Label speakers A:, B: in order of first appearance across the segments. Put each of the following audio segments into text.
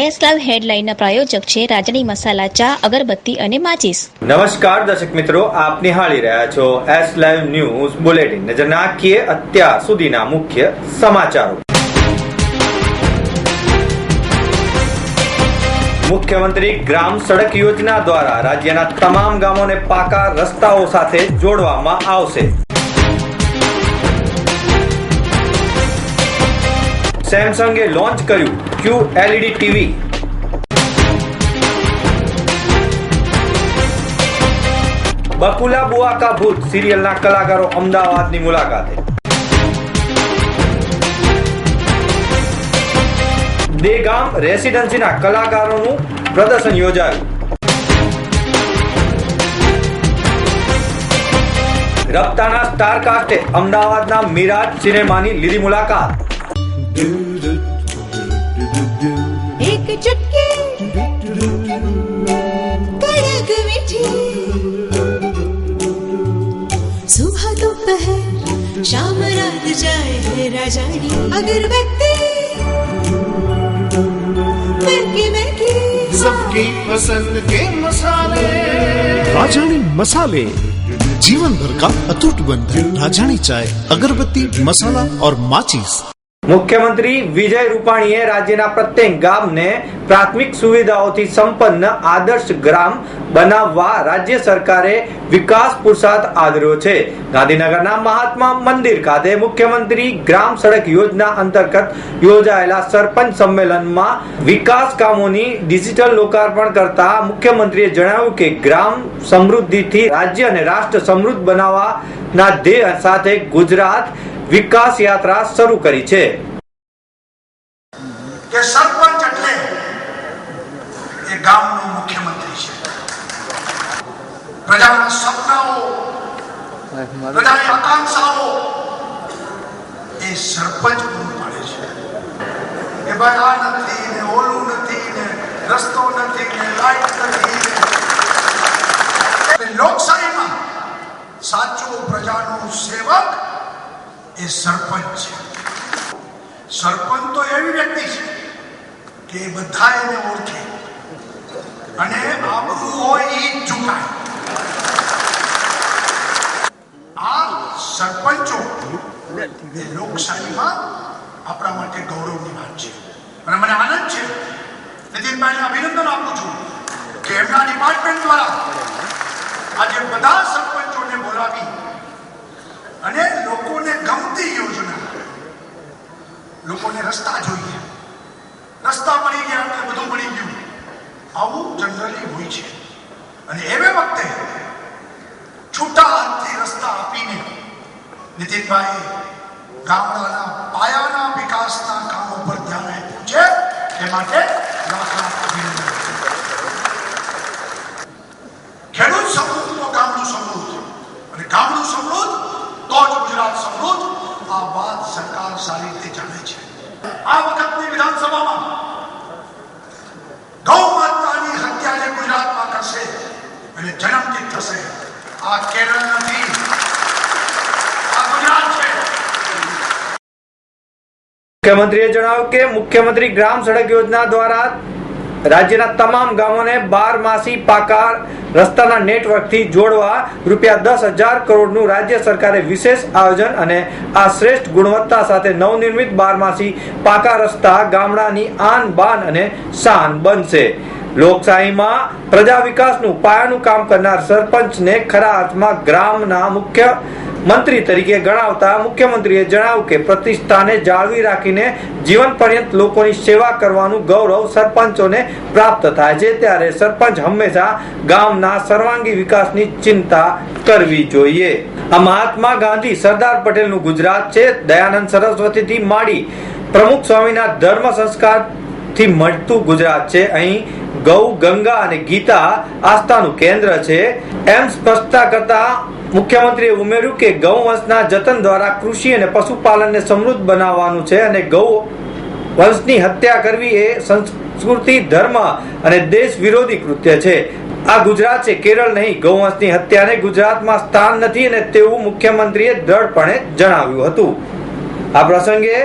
A: S live હેડલાઇનના પ્રાયોજક છે રાજણી મસાલા ચા, અગરબત્તી અને માચીસ.
B: નમસ્કાર દર્શક મિત્રો, આપ નિહાળી રહ્યા છો એસ લાઈવ ન્યૂઝ બુલેટિન. નજર નાખીએ અત્યાર સુધીના મુખ્ય સમાચારો. મુખ્યમંત્રી ગ્રામ સડક યોજના દ્વારા રાજ્યના તમામ ગામોને પાકા રસ્તાઓ સાથે જોડવામાં આવશે. સેમસંગે લોન્ચ કર્યું QLED ટીવી. બકુલા બુઆ કા ભૂત સિરિયલના કલાકારો અમદાવાદની મુલાકાતે. દેગામ રેસિડેન્સીના કલાકારોનું પ્રદર્શન યોજાયું. રફતાના સ્ટારકાસ્ટે અમદાવાદના મિરાજ સિનેમાની લીધી મુલાકાત.
C: एक चुटकी कड़क मीठी सुबह दोपहर शाम रात जाए है राजानी अगरबत्ती महकी
D: सबकी पसंद के मसाले राजानी मसाले जीवन भर का अटूट बंधन. राजानी चाय, अगरबत्ती, मसाला और माचिस.
B: મુખ્યમંત્રી વિજય રૂપાણીએ રાજ્યના પ્રત્યેક ગામને પ્રાથમિક સુવિધાઓથી સંપન્ન આદર્શ ગ્રામ બનાવવા રાજ્ય સરકારે વિકાસ પુરુષાર્થ આદર્યો છે. ગાંધીનગરના મહાત્મા મંદિર ખાતે મુખ્યમંત્રી ગ્રામ સડક યોજના અંતર્ગત યોજાયેલા સરપંચ સંમેલનમાં વિકાસ કામોની ડિજિટલ લોકાર્પણ કરતા મુખ્યમંત્રીએ જણાવ્યું કે ગ્રામ સમૃદ્ધિથી રાજ્ય અને રાષ્ટ્ર સમૃદ્ધ બનાવવાના ધ્યેય સાથે ગુજરાત વિકાસ યાત્રા શરૂ કરી છે.
E: કે સરપંચ એટલે એ ગામનો મુખ્યમંત્રી છે. પ્રજાના સપનાઓ, પ્રજાની આકાંક્ષાઓ એ સરપંચ પૂરું પાડે છે. કે ભાઈ આ નથી ને ઓલું નથી ને રસ્તો નથી ને લાઈટ નથી ને લોકશાહીમાં સાચો પ્રજાનો સેવક એ સરપંચ છે. સરપંચ તો એવી વ્યક્તિ છે કે બધા એને ઓળખે અને આપણું હોય એ જ ઝુકાય. આ સરપંચો એ લોકશાહીમાં આપણા માટે ગૌરવની વાત છે અને મને આનંદ છે. નીતિનભાઈને અભિનંદન આપું છું કે એમના ડિપાર્ટમેન્ટ દ્વારા આજે બધા સરપંચોને બોલાવી અને લોકોને ગમતી યોજના, લોકોને રસ્તા જોઈએ, રસ્તા મળી ગયા એટલે બધું મળી ગયું, આવું જનરલી હોય છે. અને એવે વખતે છૂટા હાથથી રસ્તા આપીને નીતિનભાઈ ગામડાના પાયાના વિકાસના કામો પર ધ્યાન આપ્યું છે. એ માટે લાખ લાખ અભિનંદન. ખેડૂત સમૃદ્ધ તો ગામડું સમૃદ્ધ, અને ગામડું સમૃદ્ધ તો જ ગુજરાત સમૃદ્ધ. આ વાત સરકાર સારી રીતે જાણે છે. આ વખતની વિધાનસભામાં ગૌ માતાની હત્યાને ગુજરાતમાં કરશે અને જન્મથી થશે. આ કેરળ નથી, આ ગુજરાત છે.
B: મુખ્યમંત્રીએ જણાવ્યું કે મુખ્યમંત્રી ગ્રામ સડક યોજના દ્વારા રાજ્યના તમામ ગામોને 12 માસી પાકા રસ્તાના નેટવર્કથી જોડવા ₹10,000 કરોડનું રાજ્ય સરકારે વિશેષ આયોજન અને આ શ્રેષ્ઠ ગુણવત્તા સાથે નવનિર્મિત 12 માસી પાકા રસ્તા ગામડાની આન બાન અને શાન બનશે. લોકશાહીમાં પ્રજા વિકાસનું પાયાનું કામ કરનાર સરપંચને ખરા અર્થમાં ગ્રામના મુખ્ય મંત્રી તરીકે ગણાવતા મુખ્યમંત્રીએ જણાવ્યું કે પ્રતિષ્ઠાને જાળવી રાખીને જીવન પર્યંત લોકોની સેવા કરવાનું ગૌરવ સરપંચોને પ્રાપ્ત થાય છે. ત્યારે સરપંચ હંમેશા ગામના સર્વાંગી વિકાસની ચિંતા કરવી જોઈએ. આ મહાત્મા ગાંધી, સરદાર પટેલનું ગુજરાત છે. દયાનંદ સરસ્વતીથી માંડી પ્રમુખ સ્વામીના ધર્મ સંસ્કારથી મળતું ગુજરાત છે. અહીં ગૌ, ગંગા અને ગીતા આસ્થાનું કેન્દ્ર છે. એમ સ્પષ્ટતા કરતા મુખ્યમંત્રીએ ઉમેર્યું કે ગૌવંશના જતન દ્વારા કૃષિ અને પશુપાલનને સમૃદ્ધ બનાવવાનું છે અને ગૌ વંશની હત્યા કરવી એ સંસ્કૃતિ, ધર્મ અને દેશ વિરોધી કૃત્ય છે. આ ગુજરાત છે, કેરળ નહીં. ગૌવંશની હત્યાને ગુજરાતમાં સ્થાન નથી અને તેવું મુખ્યમંત્રીએ દ્રઢપણે જણાવ્યું હતું. આ પ્રસંગે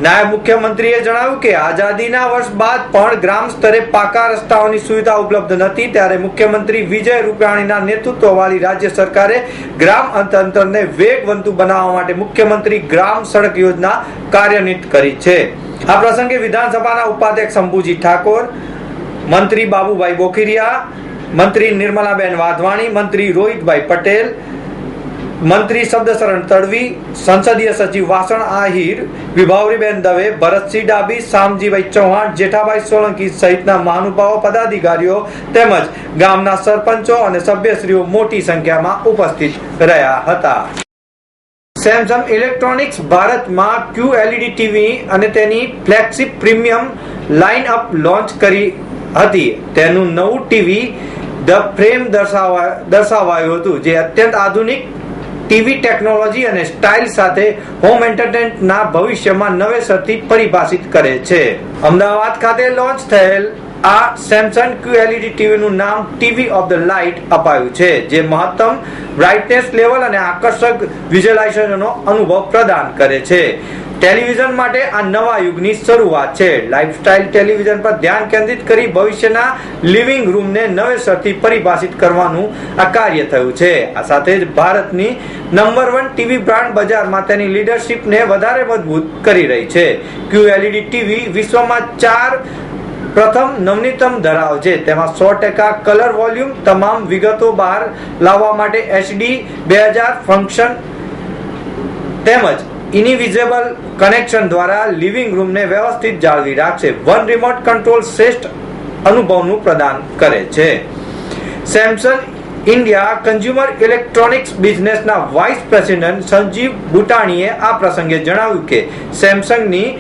B: નાયબ મુખ્યમંત્રીએ જણાવ્યું કે આઝાદીના વર્ષ બાદ પણ ગ્રામ સ્તરે પાકા રસ્તાઓની સુવિધા ઉપલબ્ધ નથી, ત્યારે મુખ્યમંત્રી વિજય રૂપાણીના નેતૃત્વવાળી રાજ્ય સરકારે ગ્રામ તંત્રને વેગવંતુ બનાવવા માટે મુખ્યમંત્રી ગ્રામ સડક યોજના કાર્યાન્વિત કરી છે. આ પ્રસંગે વિધાનસભાના ઉપાધ્યક્ષ શંભુજી ઠાકોર, મંત્રી બાબુભાઈ બોખીરિયા, મંત્રી નિર્મલાબેન વાધવાણી, મંત્રી રોહિતભાઈ પટેલ, મંત્રી શબ્દશરણ તડવી, સંસદીય સચિવ વાસણ આહિર, વિભાવરીબેન દવે, ભરતસિંહ ડાબી, શામજીભાઈ ચૌહાણ, જેઠાભાઈ સોલંકી સહિતના મહાનુભાવો, પદાધિકારીઓ તેમજ ગામના સરપંચો અને સભ્યશ્રીઓ મોટી સંખ્યામાં ઉપસ્થિત રહ્યા હતા. સેમસંગ ઇલેક્ટ્રોનિક્સ ભારતમાં QLED ટીવી અને તેની flagship premium line up launch કરી હતી. તેનું નવું ટીવી ધ ફ્રેમ દર્શાવાયું હતું, જે અત્યંત આધુનિક ટીવી ટેકનોલોજી અને સ્ટાઇલ સાથે હોમ એન્ટરટેનમેન્ટના ભવિષ્યમાં નવેસરથી પરિભાષિત કરે છે. અમદાવાદ ખાતે લોન્ચ થયેલ આ સેમસંગ QLED ટીવીનું નામ ટીવી ઓફ ધ લાઇટ અપાયું છે, જે મહત્તમ બ્રાઇટનેસ લેવલ અને આકર્ષક વિઝ્યુલાઇઝેશનનો અનુભવ પ્રદાન કરે છે. ટેલિવિઝન માટે આ નવા યુગની શરૂઆત છે. લાઇફસ્ટાઇલ ટેલિવિઝન પર ધ્યાન કેન્દ્રિત કરી ભવિષ્યના લિવિંગ રૂમને નવેસરથી પરિભાષિત કરવાનું આ કાર્ય થયું છે. આ સાથે જ ભારતની નંબર 1 ટીવી બ્રાન્ડ બજારમાં તેની લીડરશિપને વધારે મજબૂત કરી રહી છે. QLED ટીવી વિશ્વમાં 4 પ્રથમ નવીનતમ ધરાવે છે. તેમાં 100% કલર વોલ્યુમ, તમામ વિગતો બહાર લાવવા માટે HD 2000 ફંક્શન તેમજ ઇનવિઝિબલ કનેક્શન દ્વારા લિવિંગ રૂમને વ્યવસ્થિત જાળવી રાખશે. વન રિમોટ કંટ્રોલ શ્રેષ્ઠ અનુભવનું પ્રદાન કરે છે. સેમસંગ ઇન્ડિયા કન્ઝ્યુમર ઇલેક્ટ્રોનિક્સ બિઝનેસના વાઇસ પ્રેસિડેન્ટ સંજીવ બુટાણીએ આ પ્રસંગે જણાવ્યું કે સેમસંગની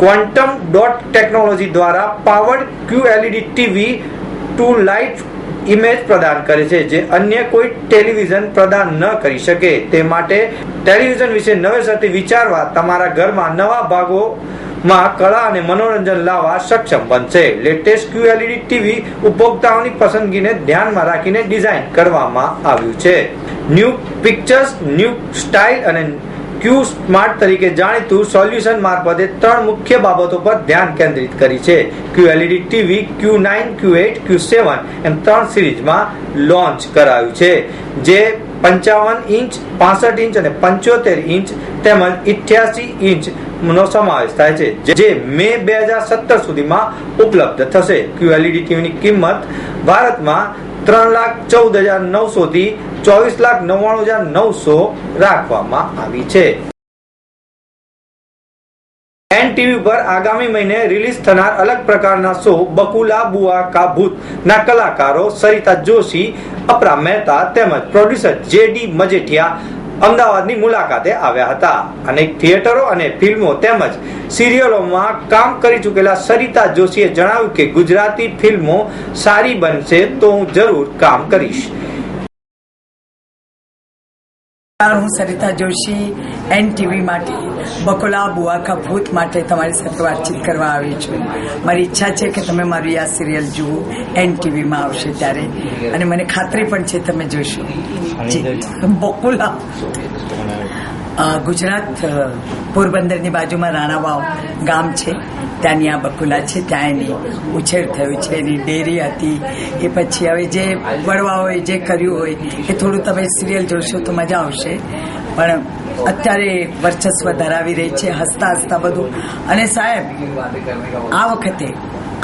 B: ક્વોન્ટમ ડોટ ટેકનોલોજી દ્વારા powered QLED TV to life image પ્રદાન કરે છે, જે અન્ય કોઈ ટેલિવિઝન પ્રદાન ન કરી શકે. તે માટે ટેલિવિઝન વિશે નવેસરથી વિચારવા તમારા ઘરમાં નવા ભાગોમાં કળા અને મનોરંજન લાવવા સક્ષમ બનશે. લેટેસ્ટ QLED ટીવી ઉપભોક્તાઓની પસંદગીને ધ્યાનમાં રાખીને ડિઝાઇન કરવામાં આવ્યું છે. ન્યૂ પિક્ચર્સ, ન્યૂ સ્ટાઇલ અને Q સ્માર્ટ તરીકે જાણીતું સોલ્યુશન મારફતે 3 મુખ્ય બાબતો પર ધ્યાન કેન્દ્રિત કરી છે. QLED TV Q9, Q8, Q7 એમ 3 સિરીઝમાં લોન્ચ કરાયું છે, જે 55 ઇંચ, 65 ઇંચ અને 75 ઇંચ તેમજ 88 ઇંચ નો સમાવેશ થાય છે, જે મે 2017 સુધીમાં ઉપલબ્ધ થશે. QLED ટીવીની કિંમત ભારતમાં 3,14,900 થી 24,99,900 રાખવામાં આવી છે. NTV પર આગામી મહિને રિલીઝ થનાર અલગ પ્રકારના શો બકુલા બુઆ કા ભૂત ના કલાકારો સરિતા જોશી, અપરા મહેતા તેમજ પ્રોડ્યુસર JD મજેઠિયા અમદાવાદની મુલાકાતે આવ્યા હતા. અનેક થિયેટરો અને ફિલ્મો તેમજ સિરિયલોમાં કામ કરી ચૂકેલા સરિતા જોશીએ જણાવ્યું કે ગુજરાતી ફિલ્મો સારી બનશે તો હું જરૂર કામ કરીશ.
F: હું સરિતા જોશી NTV માટે બકોલા બુઆ કા ભૂત માટે તમારી સાથે વાતચીત કરવા આવી છું. મારી ઈચ્છા છે કે તમે મારી આ સિરિયલ જુઓ, NTVમાં આવશે ત્યારે, અને મને ખાતરી પણ છે તમે જોશો. બકુલા ગુજરાત પોરબંદરની બાજુમાં રાણાવાવ ગામ છે, ત્યાંની આ બકુલા છે. ત્યાં એની ઉછેર થયો છે, એની ડેરી હતી. એ પછી હવે જે વડવાઓએ જે કર્યું હોય એ થોડું તમે સિરિયલ જોશો તો મજા આવશે. પણ અત્યારે વર્ચસ્વ ધરાવી રહી છે, હસતા હસતા બધું. અને સાહેબ, આ વખતે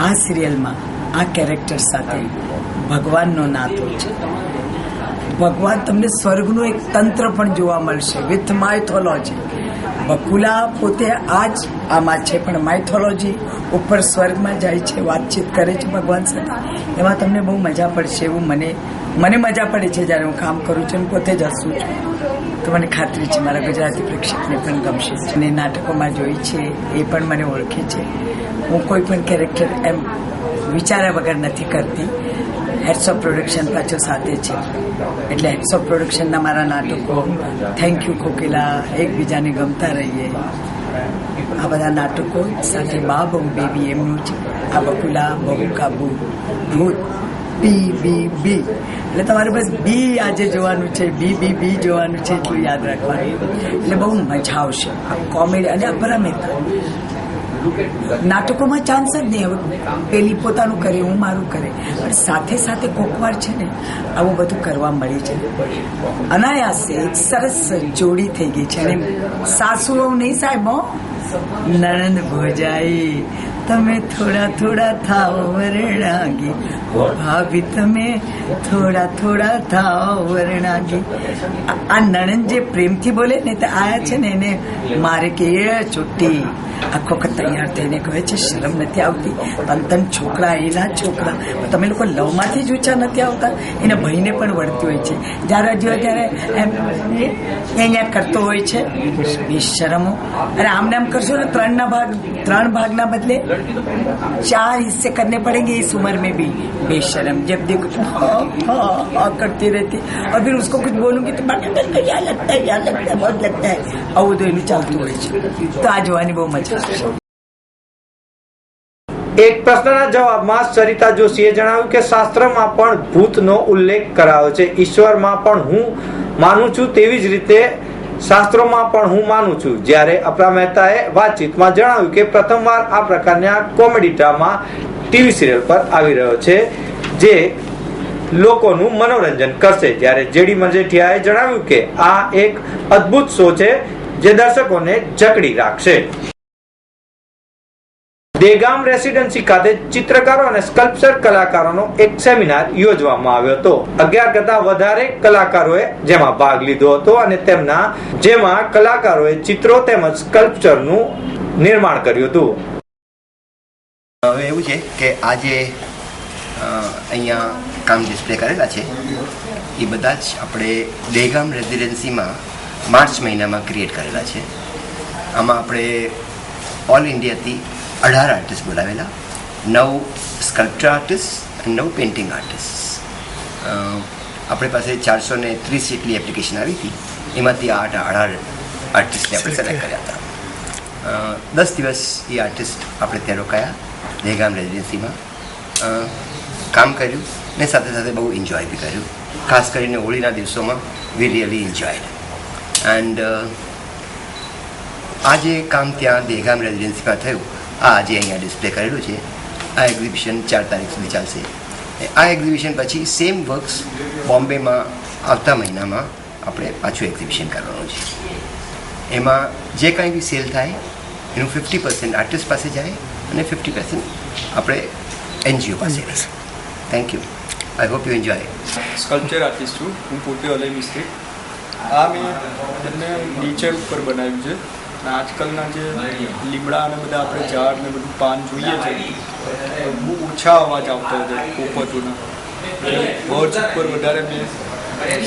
F: આ સિરિયલમાં આ કેરેક્ટર સાથે ભગવાનનો નાતો છે. ભગવાન તમને સ્વર્ગનું એક તંત્ર પણ જોવા મળશે વિથ માઇથોલોજી. બકુલા પોતે આ જ આમાં છે, પણ માઇથોલોજી ઉપર સ્વર્ગમાં જાય છે, વાતચીત કરે છે ભગવાન સાથે. એમાં તમને બહુ મજા પડશે એવું મને મજા પડે છે જ્યારે હું કામ કરું છું અને પોતે જ હસું છું. તો મને ખાતરી છે મારા ગુજરાતી પ્રેક્ષકને પણ ગમશે. અને નાટકોમાં જોઈ છે, એ પણ મને ઓળખે છે. હું કોઈ પણ કેરેક્ટર એમ વિચાર્યા વગર નથી કરતી. હેડ્સ ઓફ પ્રોડક્શન પાછો સાથે છે, એટલે હેડ્સ ઓફ પ્રોડક્શનના મારા નાટકો થેન્ક યુ કોકિલા, એકબીજાને ગમતા રહીએ, આ બધા નાટકો સાથે બા બહુ બેબી એમનું છે. આ બકુલા બહુ કાબુ ભૂત BBB, એટલે તમારે બસ બી આજે જોવાનું છે, BBB જોવાનું છે, એટલું યાદ રાખવાનું. એટલે બહુ મજા આવશે. આ કોમેડી અને અપરા મહેતા નાટકોમાં ચાન્સ જ નહીં. હવે પેલી પોતાનું કરે, હું મારું કરે, પણ સાથે સાથે કોકવાર છે ને આવું બધું કરવા મળી છે. અનાયાસે એક સરસ જોડી થઈ ગઈ છે. અને સાસુઓ નહીં સાહેબ, નણંદ ભોજાઈ તમે થોડા થોડા થાવ વરણાગી, ભાભી તમે થોડા થોડા થાવ વરણાગી. આ નણંદ જે પ્રેમથી બોલે ને તો આયા છે ને એને મારે કે ચોટી આખો તૈયાર થઈને કહે છે શરમ નથી આવતી, તન છોકરા એના છોકરા, તમે લોકો લવમાંથી જ ઊંચા નથી આવતા. એના ભાઈને પણ વળતી હોય છે જ્યારે જો ત્યારે અહીંયા કરતો હોય છે બેશરમો. અરે આમને આમ કરશો ને ત્રણ भागना बदले 4 हिस्से करने पड़ेंगे इस उम्र में भी. बेशरम जब देखो हाँ करती रहती और फिर उसको कुछ बोलूंगी तो यहाँ लगता है यहाँ लगता है बहुत लगता है. આવું તો એનું ચાલતું હોય છે. તો આ જોવાની બહુ મજા આવશે.
B: એક પ્રશ્નના જવાબમાં સરિતા જોશીએ જણાવ્યું કે શાસ્ત્રમાં પણ ભૂતનો ઉલ્લેખ કરાયો છે. ઈશ્વરમાં પણ હું માનું છું, તેવી જ રીતે શાસ્ત્રોમાં પણ હું માનું છું. જ્યારે અપરા મહેતાએ વાતચીતમાં જણાવ્યું કે પ્રથમવાર આ પ્રકારના કોમેડી ડ્રામા ટીવી સિરિયલ પર આવી રહ્યો છે જે લોકોનું મનોરંજન કરશે. જ્યારે જેડી મજેઠિયાએ જણાવ્યું કે આ એક અદ્ભુત શો છે જે દર્શકોને જકડી રાખશે. દેગામ રેસિડેન્સી ખાતે ચિત્રકારો અને સ્કલ્પચર કલાકારોનો એક સેમિનાર યોજવામાં આવ્યો હતો. 11 કરતા વધારે કલાકારોએ જેમાં ભાગ લીધો હતો અને જેમાં કલાકારોએ ચિત્રો તેમજ સ્કલ્પચરનું નિર્માણ કર્યું હતું.
G: હવે એવું છે કે આજે અહીંયા કામ ડિસ્પ્લે કરેલા છે એ બધા જ આપણે દેગામ રેસિડેન્સીમાં માર્ચ મહિનામાં ક્રિએટ કરેલા છે. આમાં આપણે ઓલ ઇન્ડિયાથી 18 આર્ટિસ્ટ બોલાવેલા, 9 સ્કલ્પચર આર્ટિસ્ટ અને 9 પેઇન્ટિંગ આર્ટિસ્ટ. આપણી પાસે 430 જેટલી એપ્લિકેશન આવી હતી, એમાંથી 18 આર્ટિસ્ટને આપણે સિલેક્ટ કર્યા હતા. 10 દિવસ એ આર્ટિસ્ટ આપણે ત્યાં રોકાયા દેગામ રેસિડેન્સીમાં, કામ કર્યું ને સાથે સાથે બહુ એન્જોય બી કર્યું. ખાસ કરીને હોળીના દિવસોમાં વી રિયલી એન્જોયડ. એન્ડ આ જે કામ ત્યાં દેગામ રેસિડેન્સીમાં થયું, આજે અહીંયા ડિસ્પ્લે કરેલું છે. આ એક્ઝિબિશન 4 તારીખ સુધી ચાલશે. આ એક્ઝિબિશન પછી સેમ વર્ક્સ બોમ્બેમાં આવતા મહિનામાં આપણે પાછું એક્ઝિબિશન કરવાનું છે. એમાં જે કાંઈ બી સેલ થાય એનું 50% આર્ટિસ્ટ પાસે જાય અને 50% આપણે NGO પાસે રહેશે. Thank you. I hope you enjoy.
H: Sculpture artist છું હું પોતે અલય મિસ્ત્રી. આ મેં એમને નેચર ઉપર બનાવ્યું છે. આજકાલના જે લીમડા અને બધા આપણે ઝાડ ને બધું પાન જોઈએ છે બહુ ઓછા અવાજ આવતા હોય છે પોપટોના. બર્ડ્સ ઉપર વધારે મેં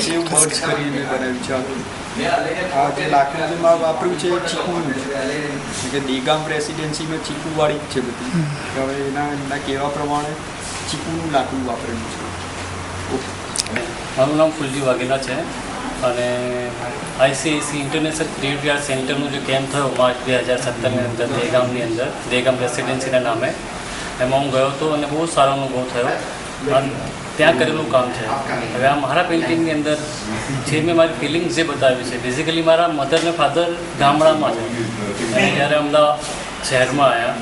H: સેવ બર્ડ્સ કરીને બનાવ્યું છે. આ જે લાકડું જે મેં વાપર્યું છે ચીકુનું છે કે દેગામ રેસિડેન્સીમાં ચીકુવાળી જ છે બધી. હવે એના કહેવા પ્રમાણે ચીકુનું લાકડું વાપરેલું છે.
I: મારું નામ ફુલજી વાઘેલા છે અને ICIC ઇન્ટરનેશનલ ક્રિએટિવ આર્ટ સેન્ટરનો જે કેમ્પ થયો માર્ચ 2017ની અંદર દેગામની અંદર, દેગામ રેસિડેન્સીના નામે, એમાં હું ગયો હતો અને બહુ સારો અનુભવ થયો. અને ત્યાં કરેલું કામ છે. હવે આ મારા પેઇન્ટિંગની અંદર જે મેં મારી ફિલિંગ્સ જે બતાવી છે, બેઝિકલી મારા મધર ને ફાધર ગામડામાં છે અને જ્યારે અમદાવાદ શહેરમાં આવ્યા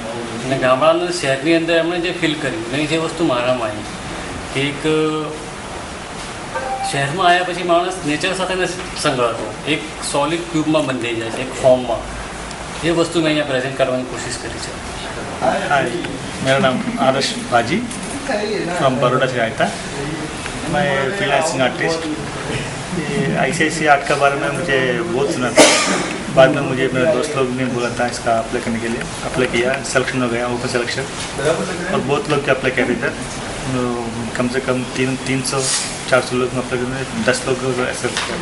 I: અને ગામડાના શહેરની અંદર એમણે જે ફીલ કર્યું અને જે વસ્તુ મારામાં આવી કે એક શહેરમાં આવ્યા પછી માણસ નેચર સાથે સંકળાતો એક સોલિડ ક્યુબમાં બંધાઈ જાય છે, એક ફોર્મમાં. એ વસ્તુ મેં અહીંયા પ્રેઝન્ટ કરવાની કોશિશ કરી છે.
J: हाय, मेरा नाम आदर्श बाजी फ्रॉम बड़ौदा से आया था. मैं फ्रीलांसिंग आर्टिस्ट. ICIC आर्ट के बारे में मुझे बहुत सुना था. बाद में मुझे मेरे दोस्त लोग ने बोला था इसका अप्लाई करने के लिए. अप्लाई किया, सिलेक्शन हो गया, ओपन सिलेक्शन. और बहुत लोग के अप्लाई किया इधर. कम से कम 300-400 लोग में अप्लाई करने, 10 लोग को एक्सेप्ट किया.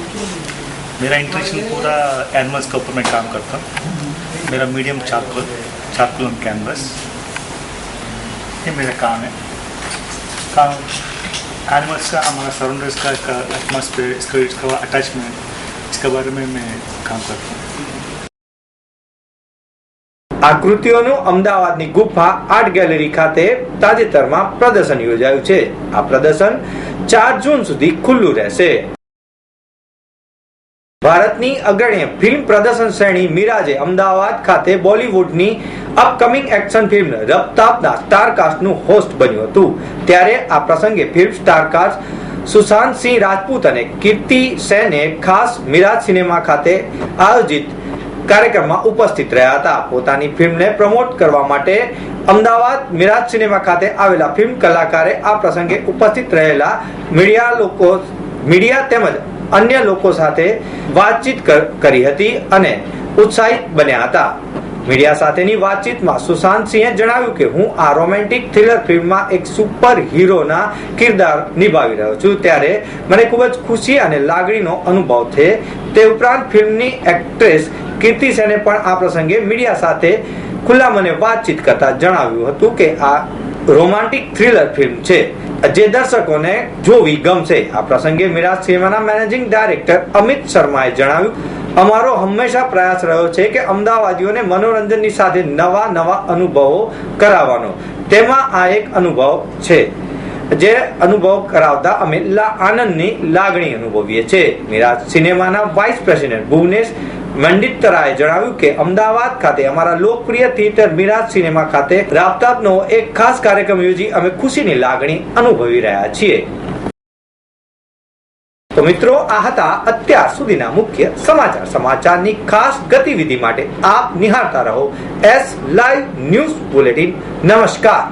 J: मेरा इंटरेस्ट पूरा एनिमल्स के ऊपर मैं काम करता हूँ. मेरा मीडियम चारकोल ऑन कैनवस, ये मेरा काम है. काम एनिमल्स का, हमारा सराउंडर्स का, इसका एटमॉस्फेयर, इसका अटैचमेंट, इसके बारे में मैं काम करता हूँ.
B: આ કૃતિઓનું અમદાવાદની ગુફા આર્ટ ગેલેરી ખાતે તાજેતરમાં પ્રદર્શન યોજાયું છે. આ પ્રદર્શન 4 જૂન સુધી ખુલ્લું રહેશે. ભારતની અગ્રણી ફિલ્મ પ્રદર્શન શ્રેણી મિરાજે અમદાવાદ ખાતે બોલિવૂડની અપકમિંગ એક્શન ફિલ્મ રફતાબના સ્ટારકાસ્ટનું હોસ્ટ બન્યું હતું. ત્યારે આ પ્રસંગે ફિલ્મ સ્ટારકાસ્ટ સુશાંત સિંહ રાજપૂત અને કીર્તિ સેને ખાસ મિરાજ સિનેમા ખાતે આયોજિત કાર્યક્રમમાં ઉપસ્થિત રહ્યા હતા. પોતાની ફિલ્મને પ્રમોટ કરવા માટે અમદાવાદ મિરાજ સિનેમા ખાતે આવેલા ફિલ્મ કલાકારે આ પ્રસંગે ઉપસ્થિત રહેલા મીડિયા તેમજ અન્ય લોકો સાથે વાતચીત કરી હતી અને ઉત્સાહિત બન્યા હતા. મીડિયા સાથેની વાતચીતમાં સુશાંત સિંહે જણાવ્યું કે હું આ રોમેન્ટિક થ્રિલર ફિલ્મમાં એક સુપર હીરોના કિરદાર નિભાવી રહ્યો છું, ત્યારે મને ખૂબ જ ખુશી અને લાગણીનો અનુભવ છે. તે ઉપરાંત ફિલ્મની એક્ટ્રેસ કીર્તિ સેને પણ આ પ્રસંગે મીડિયા સાથે ખુલ્લા મને વાતચીત કરતા જણાવ્યું હતું કે આ રોમાન્ટિક થ્રિલર ફિલ્મ છે જે દર્શકોને જોવી ગમશે. આ પ્રસંગે મિરાજ સિનેમાના મેનેજિંગ ડાયરેક્ટર અમિત શર્માએ જણાવ્યું, અમારો હંમેશા પ્રયાસ રહ્યો છે કે અમદાવાદીઓને મનોરંજનની સાથે નવા અનુભવો કરાવવાનો. તેમાં આ એક અનુભવ છે જે અનુભવ કરાવતા અમે આનંદની લાગણી અનુભવીએ છીએ. મિરાજ સિનેમાના વાઇસ પ્રેસિડેન્ટ ભુવનેશ મંડિત્તરાએ જણાવ્યું કે અમદાવાદ ખાતે અમારા લોકપ્રિય થિયેટર મિરાજ સિનેમા ખાતે રાફતાબનો એક ખાસ કાર્યક્રમ યોજી અમે ખુશીની લાગણી અનુભવી રહ્યા છીએ. તો મિત્રો, આ હતા અત્યાર સુધીના મુખ્ય સમાચારની ખાસ ગતિવિધિ માટે આપ નિહાળતા રહો S Live ન્યૂઝ બુલેટિન. નમસ્કાર.